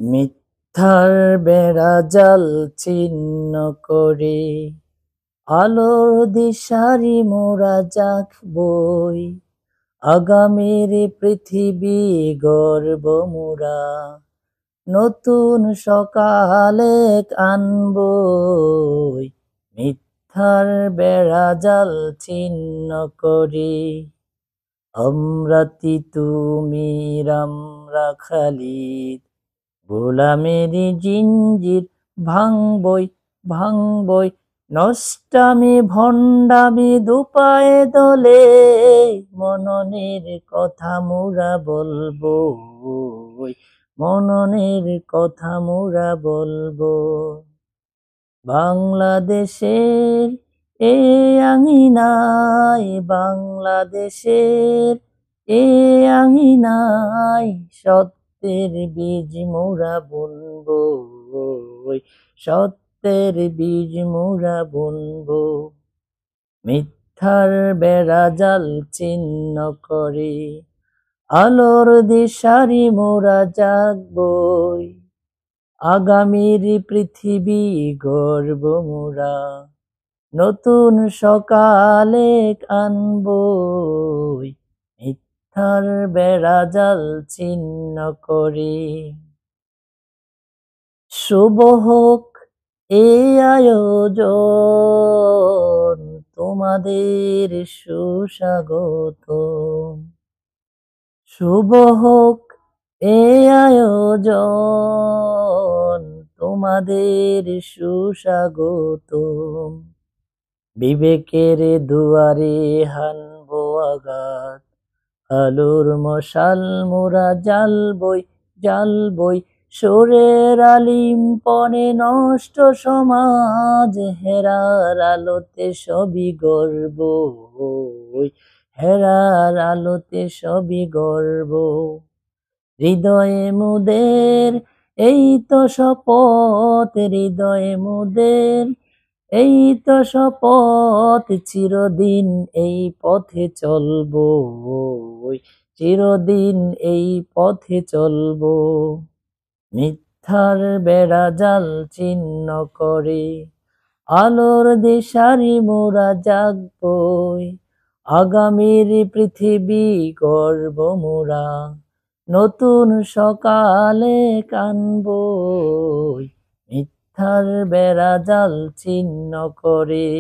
মিথ্যার বেড়াজাল ছিন্ন করে আলোর দিশারি মোরা জাগবই, আগামীর পৃথিবী গর্ব মোরা নতুন সকালে আনবই। মিথ্যার বেড়াজাল ছিন্ন করে আমরা তিতুমির আমরা খালিদ গোলামের জিঞ্জির ভাঙবই ভাঙবই, নষ্টামি ভণ্ডামি দুপায়ে দলে মননের কথা মোরা বলবো, মননের কথা মোরা বলবো। বাংলাদেশের এ আঙিনায়, বাংলাদেশের এ আঙিনায় সত্যের বীজ মোরা বুনবো, সত্যের বীজ মোরা বুনবো। মিথ্যার বেড়াজাল ছিন্ন করে আলোর দিশারি মোরা জাগবই, আগামীর পৃথিবী গর্ব মোরা নতুন সকালে আনবই। মিথ্যার বেড়াজাল ছিন্ন করে শুভ হোক এই আয়োজন, তোমাদের সুস্বাগত। শুভ হোক এই আয়োজন, তোমাদের সুস্বাগত। বিবেকের দুয়ারে হানবো আঘাত, আলোর মশাল মোরা জ্বালবই জ্বালবই। সুরের আলিম্পনে নষ্ট সমাজ, হেরার আলোতে সবই গর্ব, হেরার আলোতে সবই গর্ব। হৃদয়ে মুদের এই তো শপথ, হৃদয়ে মুদের এই তো শপথ, চিরদিন এই পথে চলবো, চিরদিন এই পথে চলবো। মিথ্যার বেড়াজাল ছিন্ন করে আলোর দিশারি মোরা জাগবই, আগামীর পৃথিবী গর্ব মোরা নতুন সকালে কানবই। মিথ্যার বেড়াজাল ছিন্ন করে।